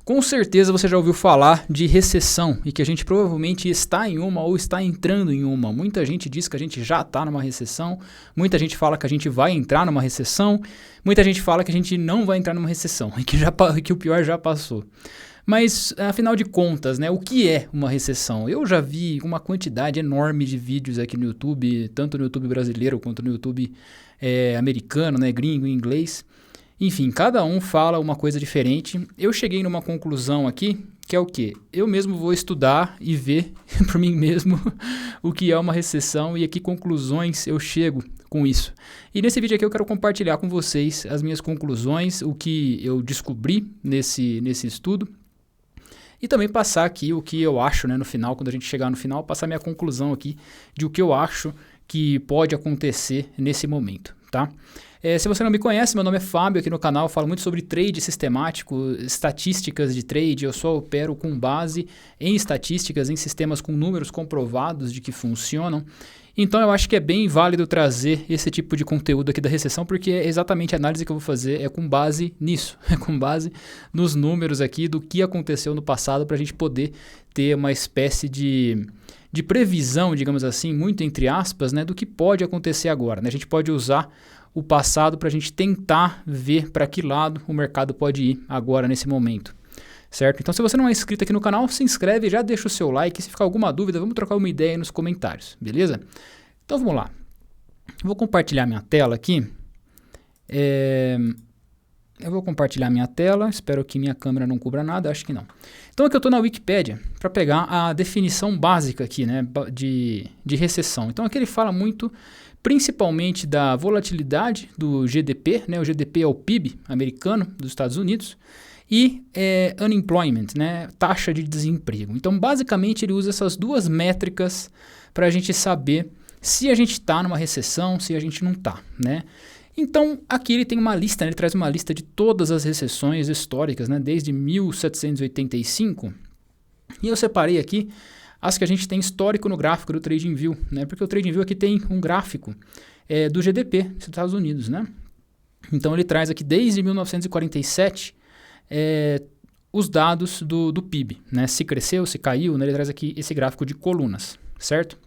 Com certeza você já ouviu falar de recessão e que a gente provavelmente está em uma ou está entrando em uma. Muita gente diz que a gente já está numa recessão, muita gente fala que a gente vai entrar numa recessão, muita gente fala que a gente não vai entrar numa recessão e que o pior já passou. Mas, afinal de contas, né, o que é uma recessão? Eu já vi uma quantidade enorme de vídeos aqui no YouTube, tanto no YouTube brasileiro quanto no YouTube americano, né, gringo, em inglês. Enfim, cada um fala uma coisa diferente. Eu cheguei numa conclusão aqui, que é o quê? Eu mesmo vou estudar e ver por mim mesmo o que é uma recessão e a que conclusões eu chego com isso. E nesse vídeo aqui eu quero compartilhar com vocês as minhas conclusões, o que eu descobri nesse estudo. E também passar aqui o que eu acho, né, no final, quando a gente chegar no final, passar minha conclusão aqui de o que eu acho que pode acontecer nesse momento, tá? Se você não me conhece, meu nome é Fábio, aqui no canal eu falo muito sobre trade sistemático, estatísticas de trade. Eu só opero com base em estatísticas, em sistemas com números comprovados de que funcionam. Então eu acho que é bem válido trazer esse tipo de conteúdo aqui da recessão, porque é exatamente a análise que eu vou fazer é com base nisso, é com base nos números aqui do que aconteceu no passado para a gente poder ter uma espécie de previsão, digamos assim, muito entre aspas, né, do que pode acontecer agora, né? A gente pode usar o passado para a gente tentar ver para que lado o mercado pode ir agora nesse momento, certo? Então se você não é inscrito aqui no canal, se inscreve, já deixa o seu like, se ficar alguma dúvida, vamos trocar uma ideia aí nos comentários, beleza? Então vamos lá, vou compartilhar minha tela aqui, eu vou compartilhar minha tela, espero que minha câmera não cubra nada, acho que não. Então aqui eu estou na Wikipédia para pegar a definição básica aqui, né, de recessão. Então aqui ele fala muito principalmente da volatilidade do GDP, né? O GDP é o PIB americano dos Estados Unidos, e unemployment, né? Taxa de desemprego. Então, basicamente, ele usa essas duas métricas para a gente saber se a gente está numa recessão, se a gente não está, né? Então, aqui ele tem uma lista, né? Ele traz uma lista de todas as recessões históricas, né? Desde 1785, e eu separei aqui as que a gente tem histórico no gráfico do TradingView, né? Porque o TradingView aqui tem um gráfico do GDP dos Estados Unidos, né? Então ele traz aqui desde 1947 os dados do PIB, né? Se cresceu, se caiu, né? Ele traz aqui esse gráfico de colunas, certo?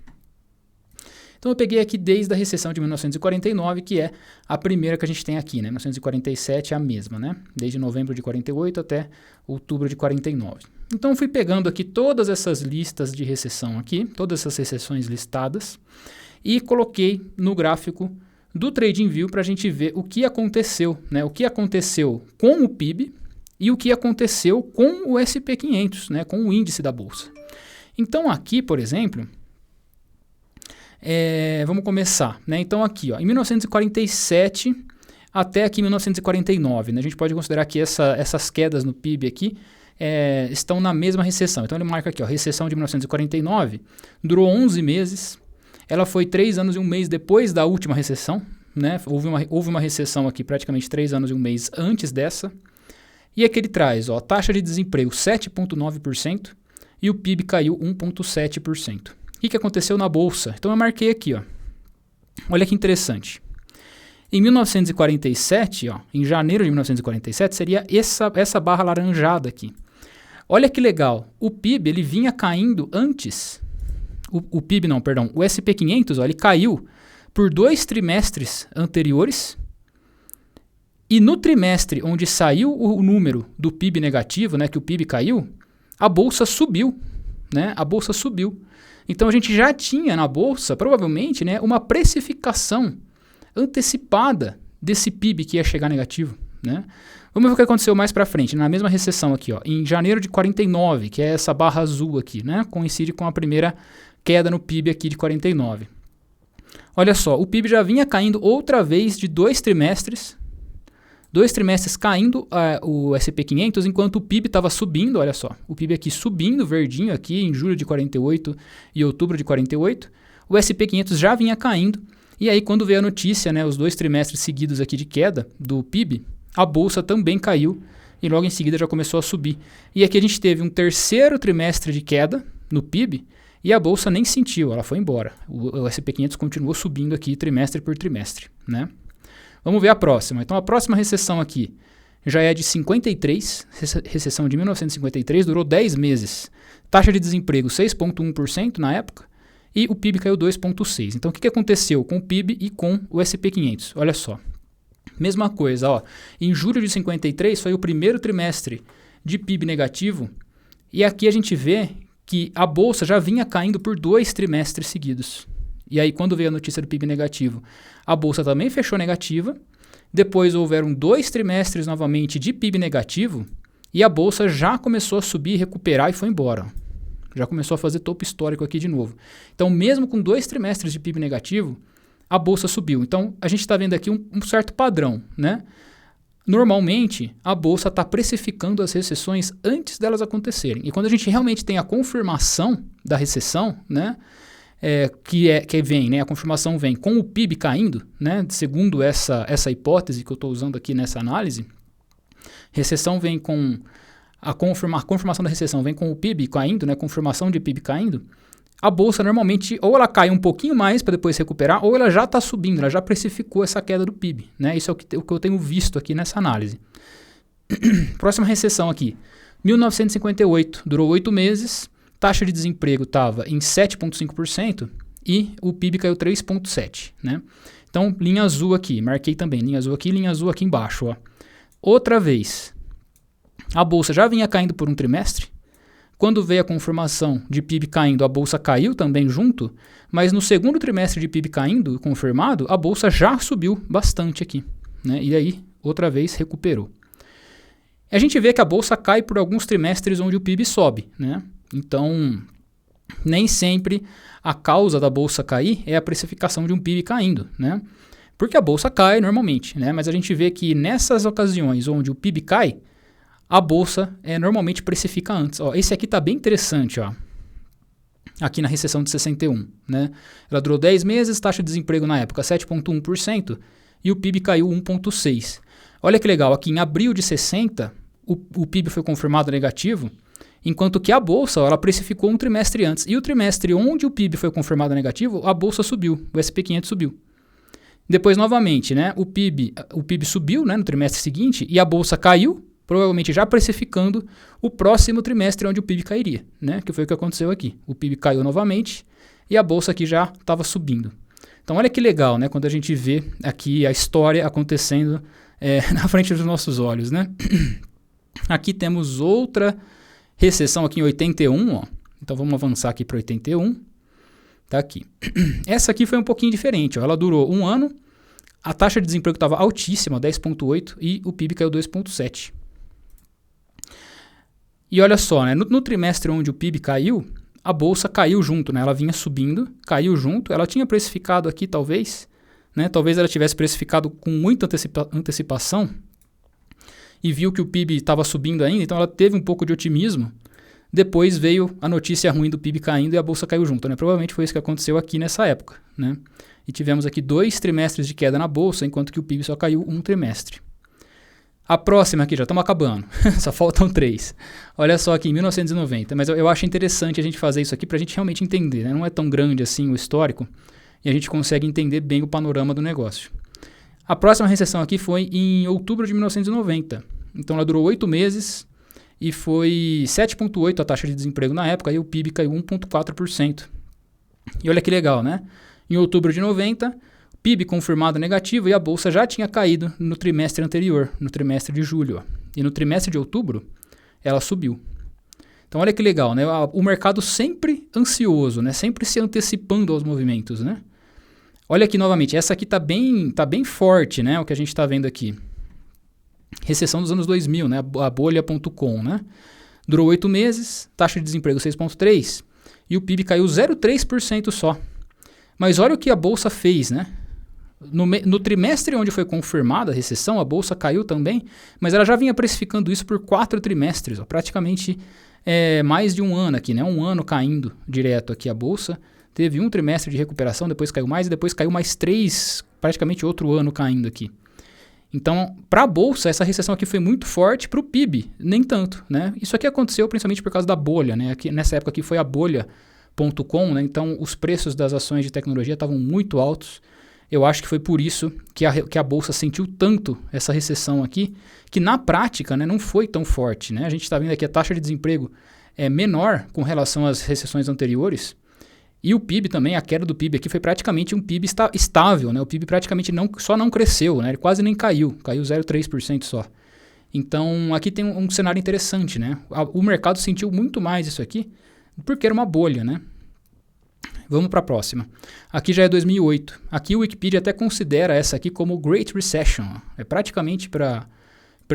Então eu peguei aqui desde a recessão de 1949, que é a primeira que a gente tem aqui, né? 1947 é a mesma, né? Desde novembro de 48 até outubro de 49. Então eu fui pegando aqui todas essas listas de recessão aqui, todas essas recessões listadas, e coloquei no gráfico do TradingView para a gente ver o que aconteceu, né? O que aconteceu com o PIB e o que aconteceu com o SP500, né? Com o índice da bolsa. Então aqui, por exemplo, vamos começar, né? Então aqui, ó, em 1947 até aqui 1949, né? A gente pode considerar que essas quedas no PIB aqui estão na mesma recessão. Então ele marca aqui, ó, recessão de 1949, durou 11 meses, ela foi 3 anos e 1 mês depois da última recessão, né? Houve uma recessão aqui praticamente 3 anos e 1 mês antes dessa, e aqui ele traz, ó, taxa de desemprego 7,9% e o PIB caiu 1,7%. O que aconteceu na bolsa? Então eu marquei aqui, ó, olha que interessante. Em 1947, ó, em janeiro de 1947, seria essa barra laranjada aqui. Olha que legal, o PIB ele vinha caindo antes, o PIB não, perdão, o SP500, ó, ele caiu por 2 trimestres anteriores, e no trimestre onde saiu o número do PIB negativo, né, que o PIB caiu, a bolsa subiu, né, a bolsa subiu. Então a gente já tinha na bolsa, provavelmente, né, uma precificação antecipada desse PIB que ia chegar negativo, né? Vamos ver o que aconteceu mais para frente, na mesma recessão aqui, ó, em janeiro de 49, que é essa barra azul aqui, né? Coincide com a primeira queda no PIB aqui de 49. Olha só, o PIB já vinha caindo outra vez de 2 trimestres caindo o SP500, enquanto o PIB estava subindo, olha só, o PIB aqui subindo, verdinho aqui, em julho de 48 e outubro de 48, o SP500 já vinha caindo, e aí quando veio a notícia, né, os 2 trimestres seguidos aqui de queda do PIB, a bolsa também caiu, e logo em seguida já começou a subir. E aqui a gente teve um terceiro trimestre de queda no PIB, e a bolsa nem sentiu, ela foi embora. O SP500 continuou subindo aqui trimestre por trimestre, né? Vamos ver a próxima. Então a próxima recessão aqui já é de 53, recessão de 1953, durou 10 meses. Taxa de desemprego 6,1% na época e o PIB caiu 2,6%. Então o que aconteceu com o PIB e com o S&P 500? Olha só, mesma coisa, ó. Em julho de 53 foi o primeiro trimestre de PIB negativo e aqui a gente vê que a bolsa já vinha caindo por 2 trimestres seguidos. E aí quando veio a notícia do PIB negativo, a bolsa também fechou negativa. Depois houveram 2 trimestres novamente de PIB negativo e a bolsa já começou a subir, recuperar e foi embora. Já começou a fazer topo histórico aqui de novo. Então, mesmo com 2 trimestres de PIB negativo, a bolsa subiu. Então, a gente está vendo aqui um certo padrão, né? Normalmente, a bolsa está precificando as recessões antes delas acontecerem. E quando a gente realmente tem a confirmação da recessão, né? Que vem, né? A confirmação vem com o PIB caindo, né? Segundo essa hipótese que eu estou usando aqui nessa análise, recessão vem com a confirmação da recessão vem com o PIB caindo, né? Confirmação de PIB caindo. A bolsa normalmente ou ela cai um pouquinho mais para depois recuperar, ou ela já está subindo, ela já precificou essa queda do PIB, né? Isso é o que eu tenho visto aqui nessa análise. Próxima recessão aqui, 1958, durou 8 meses. Taxa de desemprego estava em 7,5% e o PIB caiu 3,7%, né? Então, linha azul aqui, marquei também, linha azul aqui embaixo, ó. Outra vez, a bolsa já vinha caindo por um trimestre. Quando veio a confirmação de PIB caindo, a bolsa caiu também junto, mas no segundo trimestre de PIB caindo, confirmado, a bolsa já subiu bastante aqui, né? E aí, outra vez, recuperou. A gente vê que a bolsa cai por alguns trimestres onde o PIB sobe, né? Então, nem sempre a causa da bolsa cair é a precificação de um PIB caindo, né? Porque a bolsa cai normalmente, né? Mas a gente vê que nessas ocasiões onde o PIB cai, a bolsa normalmente precifica antes. Ó, esse aqui está bem interessante, ó. Aqui na recessão de 61, né? Ela durou 10 meses, taxa de desemprego na época 7,1% e o PIB caiu 1,6%. Olha que legal, aqui em abril de 60, o PIB foi confirmado negativo, enquanto que a bolsa, ela precificou um trimestre antes. E o trimestre onde o PIB foi confirmado negativo, a bolsa subiu, o S&P 500 subiu. Depois, novamente, né, o PIB subiu, né, no trimestre seguinte e a bolsa caiu, provavelmente já precificando o próximo trimestre onde o PIB cairia, né, que foi o que aconteceu aqui. O PIB caiu novamente e a bolsa aqui já estava subindo. Então, olha que legal, né, quando a gente vê aqui a história acontecendo na frente dos nossos olhos, né? Aqui temos outra recessão aqui em 81, ó. Então vamos avançar aqui para 81. Tá aqui. Essa aqui foi um pouquinho diferente, ó. Ela durou 1 ano, a taxa de desemprego estava altíssima, 10,8%, e o PIB caiu 2,7%. E olha só, né? No trimestre onde o PIB caiu, a bolsa caiu junto, né? Ela vinha subindo, caiu junto. Ela tinha precificado aqui, talvez, né? Talvez ela tivesse precificado com muita antecipação, e viu que o PIB estava subindo ainda, então ela teve um pouco de otimismo. Depois veio a notícia ruim do PIB caindo e a bolsa caiu junto, né? Provavelmente foi isso que aconteceu aqui nessa época, né? E tivemos aqui 2 trimestres de queda na bolsa, enquanto que o PIB só caiu 1 trimestre. A próxima aqui, já estamos acabando, só faltam 3. Olha só aqui, em 1990, mas eu acho interessante a gente fazer isso aqui para a gente realmente entender, né? Não é tão grande assim o histórico e a gente consegue entender bem o panorama do negócio. A próxima recessão aqui foi em outubro de 1990. Então ela durou 8 meses e foi 7,8% a taxa de desemprego na época e o PIB caiu 1,4%. E olha que legal, né? Em outubro de 90, PIB confirmado negativo e a bolsa já tinha caído no trimestre anterior, no trimestre de julho. Ó. E no trimestre de outubro, ela subiu. Então olha que legal, né? O mercado sempre ansioso, né? Sempre se antecipando aos movimentos, né? Olha aqui novamente, essa aqui tá bem forte, né? O que a gente está vendo aqui. Recessão dos anos 2000, né? A bolha.com, né? Durou 8 meses, taxa de desemprego 6,3% e o PIB caiu 0,3% só. Mas olha o que a bolsa fez, né? No trimestre onde foi confirmada a recessão, a bolsa caiu também, mas ela já vinha precificando isso por 4 trimestres, ó, praticamente mais de 1 ano aqui, né? 1 ano caindo direto aqui a bolsa. Teve 1 trimestre de recuperação, depois caiu mais e depois caiu mais 3, praticamente outro ano caindo aqui. Então, para a bolsa, essa recessão aqui foi muito forte, para o PIB, nem tanto, né? Isso aqui aconteceu principalmente por causa da bolha, né? Aqui, nessa época aqui foi a bolha.com, né? Então os preços das ações de tecnologia estavam muito altos. Eu acho que foi por isso que a Bolsa sentiu tanto essa recessão aqui, que na prática, né, não foi tão forte. Né? A gente está vendo aqui a taxa de desemprego é menor com relação às recessões anteriores. E o PIB também, a queda do PIB aqui foi praticamente um PIB estável. Né? O PIB praticamente só não cresceu, né? Ele quase nem caiu 0,3% só. Então aqui tem um cenário interessante. Né? O mercado sentiu muito mais isso aqui porque era uma bolha, né? Vamos para a próxima. Aqui já é 2008. Aqui o Wikipedia até considera essa aqui como Great Recession. É praticamente para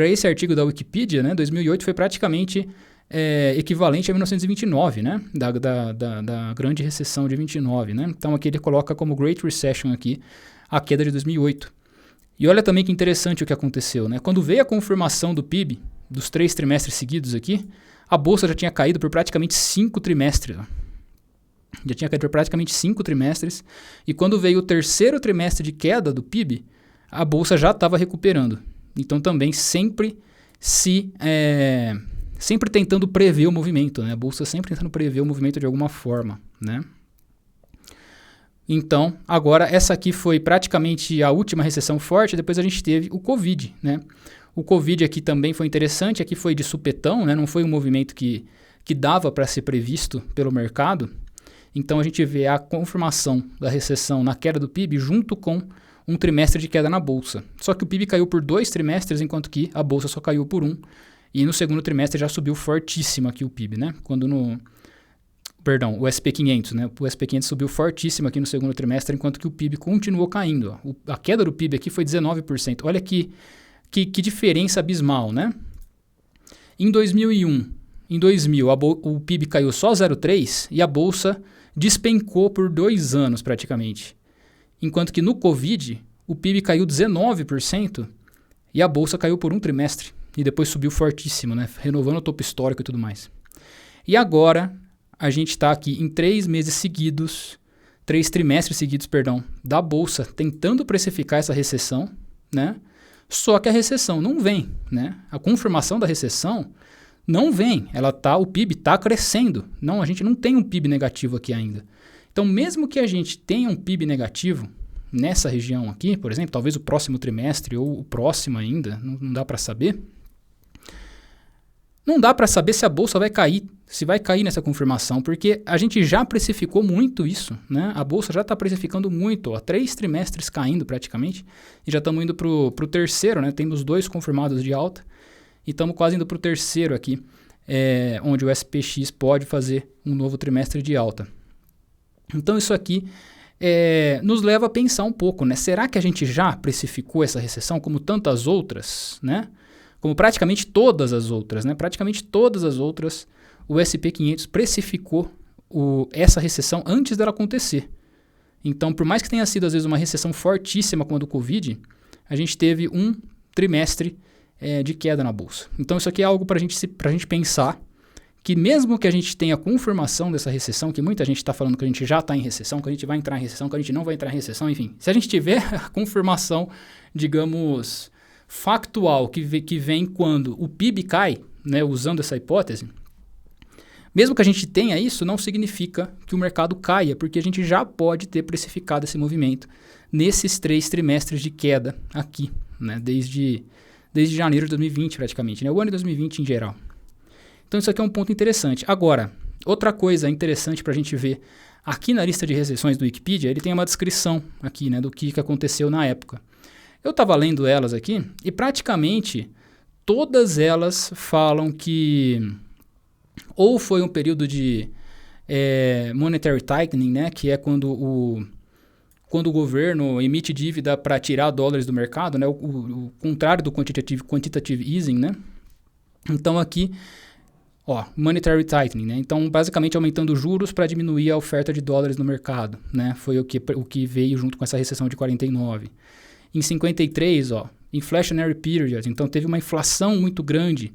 esse artigo da Wikipedia, né? 2008 foi praticamente equivalente a 1929, né? Da grande recessão de 29, né? Então aqui ele coloca como Great Recession aqui a queda de 2008. E olha também que interessante o que aconteceu, né? Quando veio a confirmação do PIB dos 3 trimestres seguidos aqui, a Bolsa já tinha caído por praticamente 5 trimestres. Ó. Já tinha caído por praticamente 5 trimestres. E quando veio o terceiro trimestre de queda do PIB, a Bolsa já estava recuperando. Então também sempre tentando prever o movimento. Né? A Bolsa sempre tentando prever o movimento de alguma forma. Né? Então, agora essa aqui foi praticamente a última recessão forte. Depois a gente teve o Covid. Né? O Covid aqui também foi interessante. Aqui foi de supetão. Né? Não foi um movimento que dava para ser previsto pelo mercado. Então a gente vê a confirmação da recessão na queda do PIB junto com um trimestre de queda na Bolsa. Só que o PIB caiu por 2 trimestres, enquanto que a Bolsa só caiu por 1. E no segundo trimestre já subiu fortíssimo aqui o PIB, né? O SP500, né? O SP500 subiu fortíssimo aqui no segundo trimestre, enquanto que o PIB continuou caindo. Ó. A queda do PIB aqui foi 19%. Olha que diferença abismal, né? Em 2000, o PIB caiu só 0,3% e a Bolsa despencou por 2 anos praticamente. Enquanto que no Covid, o PIB caiu 19% e a Bolsa caiu por 1 trimestre. E depois subiu fortíssimo, né? Renovando o topo histórico e tudo mais. E agora, a gente está aqui em 3 trimestres seguidos, da Bolsa, tentando precificar essa recessão, né? Só que a recessão não vem, né? A confirmação da recessão não vem, o PIB está crescendo. Não, a gente não tem um PIB negativo aqui ainda. Então, mesmo que a gente tenha um PIB negativo nessa região aqui, por exemplo, talvez o próximo trimestre ou o próximo ainda, não dá para saber. Não dá para saber se a Bolsa vai cair, se vai cair nessa confirmação, porque a gente já precificou muito isso, né? A Bolsa já está precificando muito, ó, 3 trimestres caindo praticamente, e já estamos indo para o terceiro, né? Temos 2 confirmados de alta. E estamos quase indo para o terceiro aqui, onde o SPX pode fazer um novo trimestre de alta. Então isso aqui nos leva a pensar um pouco, né? Será que a gente já precificou essa recessão como tantas outras, né? Como praticamente todas as outras, né? Praticamente todas as outras, o SP500 precificou essa recessão antes dela acontecer. Então, por mais que tenha sido às vezes uma recessão fortíssima como a do Covid, a gente teve um trimestre de queda na Bolsa. Então isso aqui é algo para a gente pensar que mesmo que a gente tenha confirmação dessa recessão, que muita gente está falando que a gente já está em recessão, que a gente vai entrar em recessão, que a gente não vai entrar em recessão, enfim. Se a gente tiver a confirmação, digamos, factual, que vem quando o PIB cai, né, usando essa hipótese, mesmo que a gente tenha isso, não significa que o mercado caia, porque a gente já pode ter precificado esse movimento nesses 3 trimestres de queda aqui, né, desde janeiro de 2020 praticamente, né? O ano de 2020 em geral. Então isso aqui é um ponto interessante. Agora, outra coisa interessante para a gente ver aqui na lista de recessões do Wikipedia, ele tem uma descrição aqui, né, do que aconteceu na época. Eu estava lendo elas aqui e praticamente todas elas falam que ou foi um período de monetary tightening, né, que é quando o governo emite dívida para tirar dólares do mercado, né? O contrário do quantitative easing, né? Então aqui, ó, monetary tightening, né? Então basicamente aumentando os juros para diminuir a oferta de dólares no mercado, né? Foi o que veio junto com essa recessão de 49. Em 53, ó, inflationary period, então teve uma inflação muito grande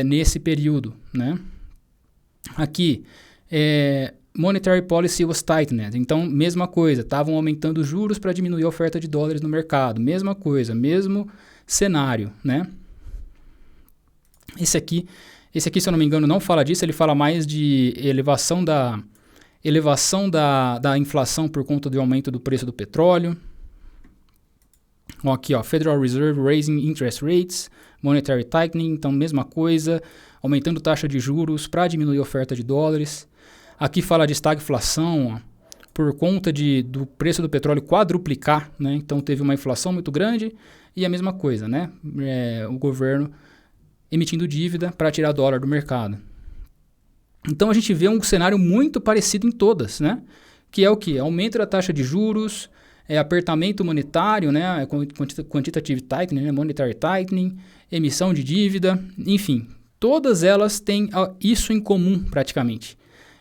nesse período, né? Aqui, monetary policy was tightened. Então, mesma coisa, estavam aumentando os juros para diminuir a oferta de dólares no mercado. Mesma coisa, mesmo cenário, né? Esse aqui, se eu não me engano, não fala disso. Ele fala mais de elevação da inflação por conta do aumento do preço do petróleo, Ó, aqui, ó, Federal Reserve raising interest rates, monetary tightening, então mesma coisa, aumentando taxa de juros para diminuir a oferta de dólares. Aqui fala de estagflação, ó, por conta do preço do petróleo quadruplicar, né? Então teve uma inflação muito grande e a mesma coisa, né? O governo emitindo dívida para tirar dólar do mercado. Então a gente vê um cenário muito parecido em todas, né? Que é o quê? Aumento da taxa de juros, apertamento monetário, né? Quantitative tightening, né? Monetary tightening, emissão de dívida, enfim. Todas elas têm isso em comum praticamente.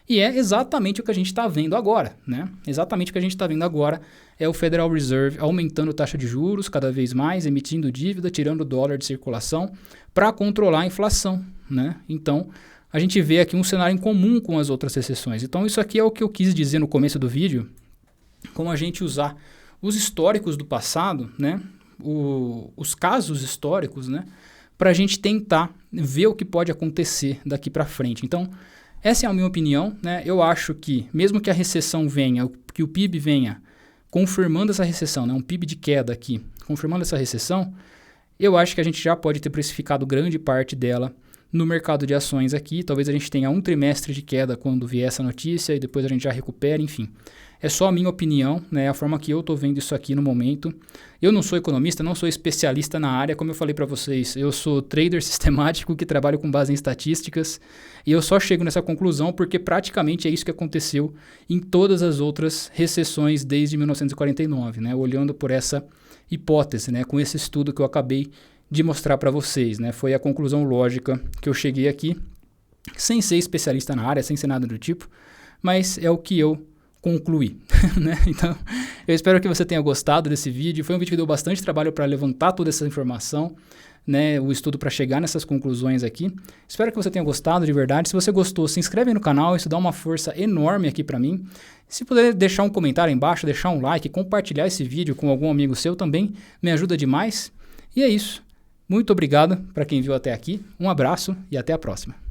E é exatamente o que a gente está vendo agora, né? Exatamente o que a gente está vendo agora é o Federal Reserve aumentando a taxa de juros cada vez mais, emitindo dívida, tirando o dólar de circulação para controlar a inflação, né? Então, a gente vê aqui um cenário em comum com as outras recessões. Então, isso aqui é o que eu quis dizer no começo do vídeo, como a gente usar os históricos do passado, né? Os casos históricos, né? Para a gente tentar ver o que pode acontecer daqui para frente. Então, essa é a minha opinião, né? Eu acho que, mesmo que a recessão venha, que o PIB venha confirmando essa recessão, né? Um PIB de queda aqui, confirmando essa recessão, eu acho que a gente já pode ter precificado grande parte dela no mercado de ações aqui. Talvez a gente tenha um trimestre de queda quando vier essa notícia e depois a gente já recupera, enfim. É só a minha opinião, né? A forma que eu estou vendo isso aqui no momento. Eu não sou economista, não sou especialista na área, como eu falei para vocês. Eu sou trader sistemático que trabalho com base em estatísticas e eu só chego nessa conclusão porque praticamente é isso que aconteceu em todas as outras recessões desde 1949, né? Olhando por essa hipótese, né? Com esse estudo que eu acabei de mostrar para vocês, né? Foi a conclusão lógica que eu cheguei aqui, sem ser especialista na área, sem ser nada do tipo, mas é o que eu concluir, né? Então, eu espero que você tenha gostado desse vídeo. Foi um vídeo que deu bastante trabalho para levantar toda essa informação, né? O estudo para chegar nessas conclusões aqui. Espero que você tenha gostado de verdade. Se você gostou, se inscreve aí no canal, isso dá uma força enorme aqui para mim. Se puder deixar um comentário aí embaixo, deixar um like, compartilhar esse vídeo com algum amigo seu também, me ajuda demais. E é isso. Muito obrigado para quem viu até aqui. Um abraço e até a próxima.